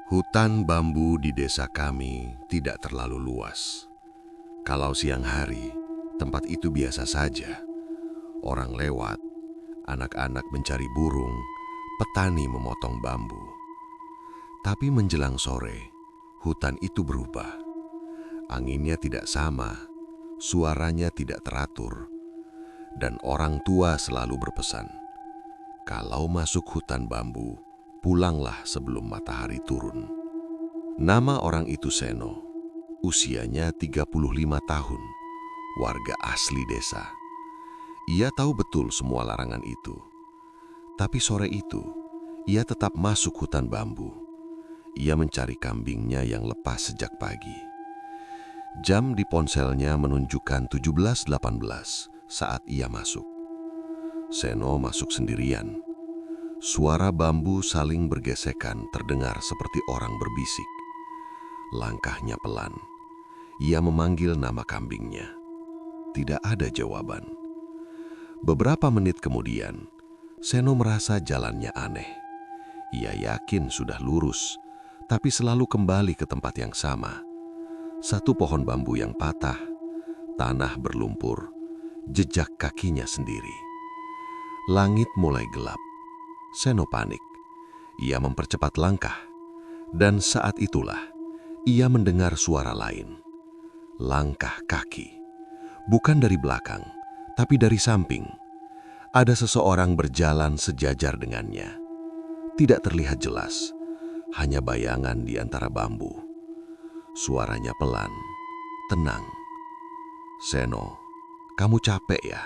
Hutan bambu di desa kami tidak terlalu luas. Kalau siang hari, tempat itu biasa saja. Orang lewat, anak-anak mencari burung, petani memotong bambu. Tapi menjelang sore, hutan itu berubah. Anginnya tidak sama, suaranya tidak teratur, dan orang tua selalu berpesan, kalau masuk hutan bambu, pulanglah sebelum matahari turun. Nama orang itu Seno, usianya 35 tahun, warga asli desa. Ia tahu betul semua larangan itu. Tapi sore itu, ia tetap masuk hutan bambu. Ia mencari kambingnya yang lepas sejak pagi. Jam di ponselnya menunjukkan 17.18 saat ia masuk. Seno masuk sendirian. Suara bambu saling bergesekan terdengar seperti orang berbisik. Langkahnya pelan. Ia memanggil nama kambingnya. Tidak ada jawaban. Beberapa menit kemudian, Seno merasa jalannya aneh. Ia yakin sudah lurus, tapi selalu kembali ke tempat yang sama. Satu pohon bambu yang patah, tanah berlumpur, jejak kakinya sendiri. Langit mulai gelap. Seno panik. Ia mempercepat langkah, dan saat itulah ia mendengar suara lain. Langkah kaki. Bukan dari belakang, tapi dari samping. Ada seseorang berjalan sejajar dengannya. Tidak terlihat jelas, hanya bayangan di antara bambu. Suaranya pelan, tenang. Seno, kamu capek ya?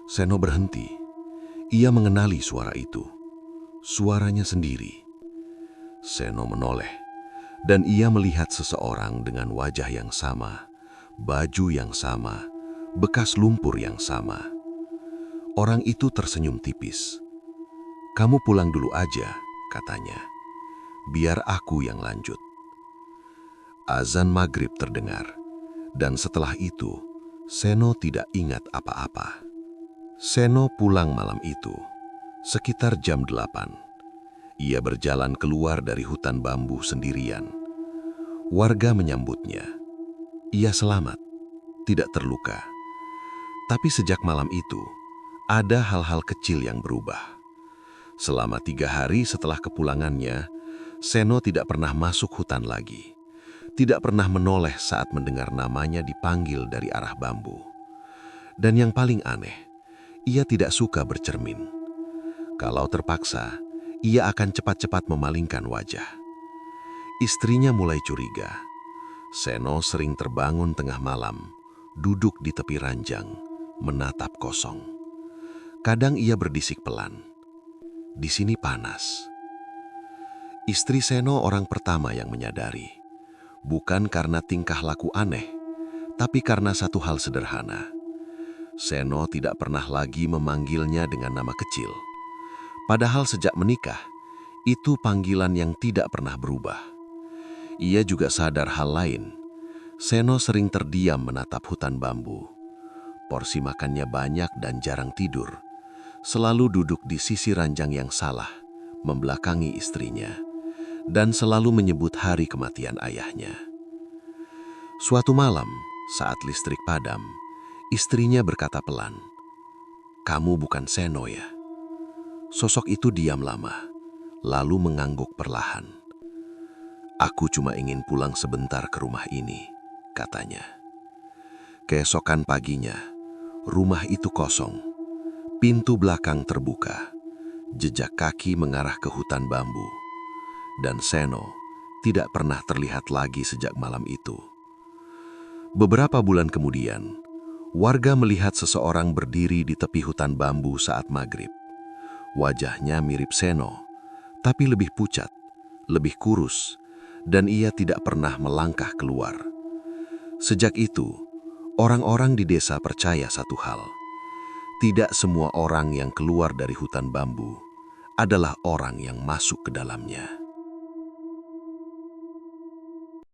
Seno berhenti. Ia mengenali suara itu. Suaranya sendiri. Seno menoleh, dan ia melihat seseorang dengan wajah yang sama, baju yang sama, bekas lumpur yang sama. Orang itu tersenyum tipis. Kamu pulang dulu aja, katanya. Biar aku yang lanjut. Azan maghrib terdengar, dan setelah itu, Seno tidak ingat apa-apa. Seno pulang malam itu, sekitar jam 8. Ia berjalan keluar dari hutan bambu sendirian. Warga menyambutnya. Ia selamat, tidak terluka. Tapi sejak malam itu, ada hal-hal kecil yang berubah. Selama 3 hari setelah kepulangannya, Seno tidak pernah masuk hutan lagi. Tidak pernah menoleh saat mendengar namanya dipanggil dari arah bambu. Dan yang paling aneh, ia tidak suka bercermin. Kalau terpaksa, ia akan cepat-cepat memalingkan wajah. Istrinya mulai curiga. Seno sering terbangun tengah malam, duduk di tepi ranjang, menatap kosong. Kadang ia berdisik pelan. Di sini panas. Istri Seno orang pertama yang menyadari. Bukan karena tingkah laku aneh, tapi karena satu hal sederhana. Seno tidak pernah lagi memanggilnya dengan nama kecil. Padahal sejak menikah, itu panggilan yang tidak pernah berubah. Ia juga sadar hal lain. Seno sering terdiam menatap hutan bambu. Porsi makannya banyak dan jarang tidur. Selalu duduk di sisi ranjang yang salah, membelakangi istrinya, dan selalu menyebut hari kematian ayahnya. Suatu malam, saat listrik padam, istrinya berkata pelan, "Kamu bukan Seno ya?" Sosok itu diam lama, lalu mengangguk perlahan. "Aku cuma ingin pulang sebentar ke rumah ini," katanya. Keesokan paginya, rumah itu kosong. Pintu belakang terbuka, jejak kaki mengarah ke hutan bambu, dan Seno tidak pernah terlihat lagi sejak malam itu. Beberapa bulan kemudian, warga melihat seseorang berdiri di tepi hutan bambu saat maghrib. Wajahnya mirip Seno, tapi lebih pucat, lebih kurus, dan ia tidak pernah melangkah keluar. Sejak itu, orang-orang di desa percaya satu hal. Tidak semua orang yang keluar dari hutan bambu adalah orang yang masuk ke dalamnya.